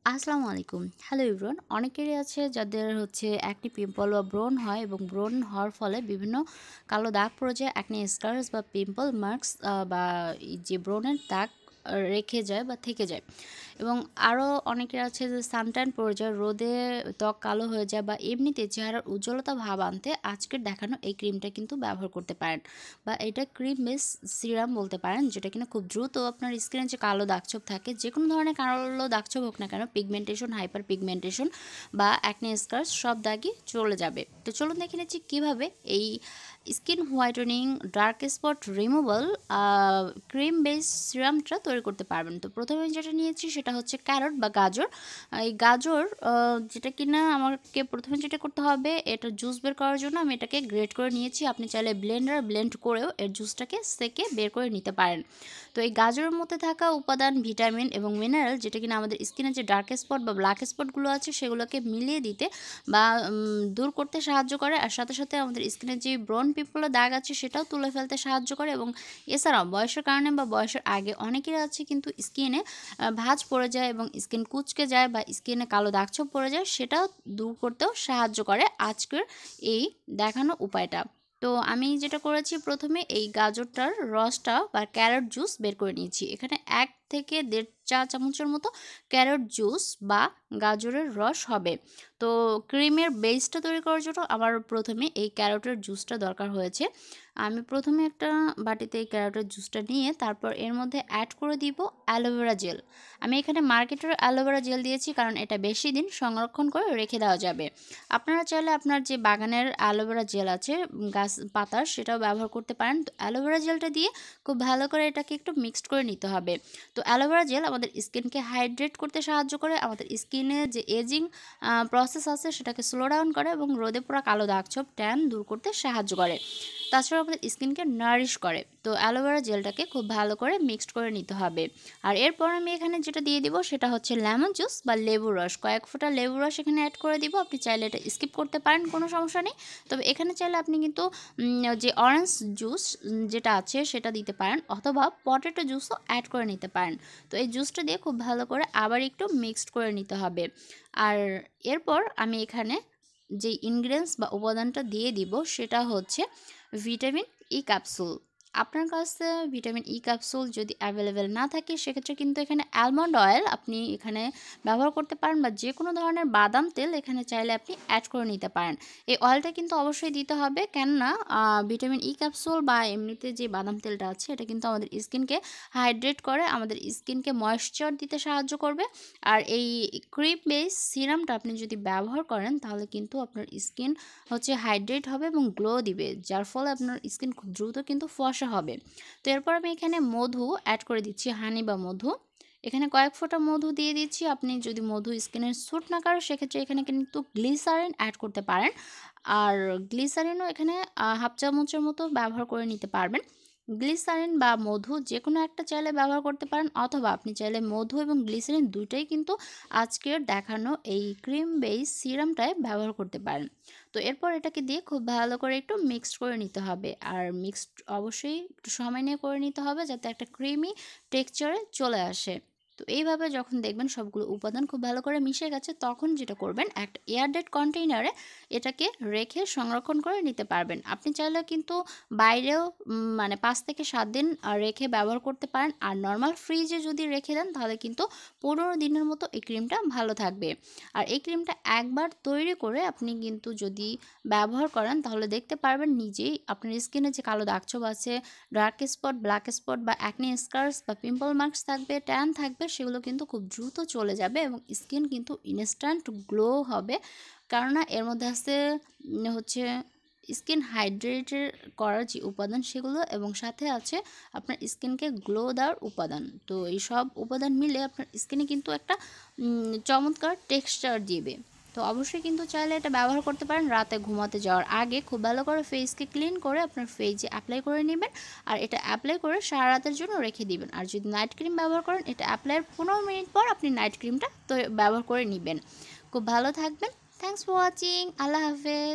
আসসালামু আলাইকুম। Hello everyone. অনেকেরই আছে যাদের হচ্ছে একনি পিম্পল বা ব্রণ হয় এবং ব্রণ হওয়ার ফলে বিভিন্ন কালো দাগ পড়ে যায়, একনি স্কার্স বা পিম্পল মার্কস বা এই যে ব্রণের দাগ রেখে যায় বা থেকে যায়। এবং আরও অনেকের আছে যে সানট্যান পড়ে যায়, রোদে ত্বক কালো হয়ে যায় বা এমনিতে চেহারার উজ্জ্বলতা ভাব আনতে আজকের দেখানো এই ক্রিমটা কিন্তু ব্যবহার করতে পারেন, বা এটা ক্রিম বেস সিরাম বলতে পারেন, যেটা কিনা খুব দ্রুত আপনার স্কিনে যে কালো দাগছোপ থাকে, যে কোনো ধরনের কালো দাগছোপ হোক না কেন, পিগমেন্টেশন, হাইপার পিগমেন্টেশন বা অ্যাকনে স্কার্স, সব দাগই চলে যাবে। তো চলুন দেখে নিচ্ছি কীভাবে এই skin whitening dark spot removal cream base সিরামটা তৈরি করতে পারবেন। তো প্রথমে যেটা নিয়েছি সেটা হচ্ছে ক্যারট বা গাজর। এই গাজর যেটা কিনা আমাকে প্রথমে যেটা করতে হবে, এটা জুস বের করার জন্য আমি এটাকে গ্রেট করে নিয়েছি। আপনি চাইলে ব্লেন্ড করেও এর জুসটাকে সেকে বের করে নিতে পারেন। তো এই গাজরের মধ্যে থাকা উপাদান, ভিটামিন এবং মিনারেল, যেটা কিনা আমাদের স্কিনে যে ডার্ক স্পট বা ব্ল্যাক স্পটগুলো আছে সেগুলোকে মিলিয়ে দিতে বা দূর করতে সাহায্য করে, আর সাথে সাথে আমাদের স্কিনে যে ব্রণ পিম্পলের দাগ আছে সেটাও তুলে ফেলতে সাহায্য করে। এবং এছাড়াও বয়সের কারণে বা বয়সের আগে অনেকের আছে কিন্তু স্কিনে ভাঁজ পড়ে যায় এবং স্কিন কুঁচকে যায় বা স্কিনে কালো দাগছোপ পড়ে যায়, সেটাও দূর করতেও সাহায্য করে আজকের এই দেখানো উপায়টা। তো আমি যেটা করেছি, প্রথমে এই গাজরটার রসটা বা ক্যারট জুস বের করে নিয়েছি। এখানে 1 থেকে 1.5 চা চামচের মতো ক্যারট জুস বা গাজরের রস হবে। তো ক্রিমের বেসটা তৈরি করার জন্য আমার প্রথমে এই ক্যারটের জুসটা দরকার হয়েছে। আমি প্রথমে একটা বাটিতে এই ক্যারটের জুসটা নিয়ে তারপর এর মধ্যে অ্যাড করে দিব অ্যালোভেরা জেল। আমি এখানে মার্কেটের অ্যালোভেরা জেল দিয়েছি, কারণ এটা বেশি দিন সংরক্ষণ করে রেখে দেওয়া যাবে। আপনারা চাইলে আপনার যে বাগানের অ্যালোভেরা জেল আছে, গাছ পাতার, সেটাও ব্যবহার করতে পারেন। তো অ্যালোভেরা জেলটা দিয়ে খুব ভালো করে এটাকে একটু মিক্সড করে নিতে হবে। তো অ্যালোভেরা জেল আমাদের স্কিনকে হাইড্রেট করতে সাহায্য করে, আমাদের স্কিনে যে এজিং প্রসেস আছে সেটাকে স্লো ডাউন করে এবং রোদে পোড়া কালো দাগছোপ, ট্যান দূর করতে সাহায্য করে। তাছাড়া আমাদের স্কিনকে নারিশ করে। তো অ্যালোভেরা জেলটাকে খুব ভালো করে মিক্সড করে নিতে হবে। আর এরপর আমি এখানে যেটা দিয়ে দিব সেটা হচ্ছে লেমন জুস বা লেবুর রস। কয়েক ফোঁটা লেবুর রস এখানে অ্যাড করে দিব। আপনি চাইলে এটা স্কিপ করতে পারেন, কোনো সমস্যা নেই। তবে এখানে চাইলে আপনি কিন্তু যে অরেঞ্জ জুস যেটা আছে সেটা দিতে পারেন, অথবা পটেটো জুসও অ্যাড করে নিতে পারেন। তো এই জুসটা দিয়ে খুব ভালো করে আবার একটু মিক্সড করে নিতে হবে। আর এরপর আমি এখানে যে ইনগ্রিডিয়েন্টস বা উপাদানটা দিয়ে দিব সেটা হচ্ছে ভিটামিন ই ক্যাপসুল। আপনার কাছে ভিটামিন ই ক্যাপসুল যদি অ্যাভেলেবেল না থাকে, সেক্ষেত্রে কিন্তু এখানে অ্যালমন্ড অয়েল আপনি এখানে ব্যবহার করতে পারেন, বা যে কোনো ধরনের বাদাম তেল এখানে চাইলে আপনি অ্যাড করে নিতে পারেন। এই অয়েলটা কিন্তু অবশ্যই দিতে হবে, কেননা ভিটামিন ই ক্যাপসুল বা এমনিতে যে বাদাম তেলটা আছে এটা কিন্তু আমাদের স্কিনকে হাইড্রেট করে, আমাদের স্কিনকে ময়েশ্চার দিতে সাহায্য করবে। আর এই ক্রিম বেস সিরামটা আপনি যদি ব্যবহার করেন তাহলে কিন্তু আপনার স্কিন হচ্ছে হাইড্রেট হবে এবং গ্লো দিবে, যার ফলে আপনার স্কিন খুব দ্রুত কিন্তু ফর্সা হবে। তো এরপর আমি এখানে মধু অ্যাড করে দিচ্ছি, হানি বা মধু। এখানে কয়েক ফোঁটা মধু দিয়ে দিচ্ছি। আপনি যদি মধু স্কিনের স্যুট না করে, সেক্ষেত্রে এখানে কিন্তু গ্লিসারিন অ্যাড করতে পারেন। আর গ্লিসারিনও এখানে হাফ চামচের মতো ব্যবহার করে নিতে পারবেন। গ্লিসারিন বা মধু যে কোনো একটা চাইলে ব্যবহার করতে পারেন, অথবা আপনি চাইলে মধু এবং গ্লিসারিন দুইটাই কিন্তু আজকের দেখানো এই ক্রিম বেস সিরামটায় ব্যবহার করতে পারেন। তো এরপর এটাকে দিয়ে খুব ভালো করে একটু মিক্সড করে নিতে হবে, আর মিক্সড অবশ্যই একটু সময় নিয়ে করে নিতে হবে যাতে একটা ক্রিমি টেক্সচারে চলে আসে। তো এইভাবে যখন দেখবেন সবগুলো উপাদান খুব ভালো করে মিশে গেছে, তখন যেটা করবেন, একটা এয়ারটাইট কন্টেইনারে এটাকে রেখে সংরক্ষণ করে নিতে পারবেন। আপনি চাইলে কিন্তু বাইরেও মানে 5 থেকে 7 দিন রেখে ব্যবহার করতে পারেন। আর নর্মাল ফ্রিজে যদি রেখে দেন তাহলে কিন্তু 15 দিনের মতো এই ক্রিমটা ভালো থাকবে। আর এই ক্রিমটা একবার তৈরি করে আপনি কিন্তু যদি ব্যবহার করেন তাহলে দেখতে পারবেন নিজেই আপনার স্কিনে যে কালো দাগছোপ আছে, ডার্ক স্পট, ব্ল্যাক স্পট বা অ্যাকনি স্কার্স বা পিম্পল মার্কস থাকবে, ট্যান থাকবে, সেগুলো কিন্তু খুব দ্রুত চলে যাবে এবং স্কিন কিন্তু ইনস্ট্যান্ট গ্লো হবে। কেননা এর মধ্যে আছে হচ্ছে স্কিন হাইড্রেটেড করার যে উপাদান সেগুলো, এবং সাথে আছে আপনার স্কিনকে গ্লো দেওয়ার উপাদান। তো এই সব উপাদান মিলে আপনার স্কিনে কিন্তু একটা চমৎকার টেক্সচার দিবে। তো অবশ্যই কিন্তু চাইলে এটা ব্যবহার করতে পারেন। রাতে ঘুমাতে যাওয়ার আগে খুব ভালো করে ফেসকে ক্লিন করে আপনার ফেসে অ্যাপ্লাই করে নেবেন, আর এটা অ্যাপ্লাই করে সারা রাতের জন্য রেখে দিবেন। আর যদি নাইট ক্রিম ব্যবহার করেন, এটা অ্যাপ্লাইয়ের 15 মিনিট পর আপনি নাইট ক্রিমটা তো ব্যবহার করে নেবেন। খুব ভালো থাকবেন। Thanks for watching. আল্লাহ হাফেজ।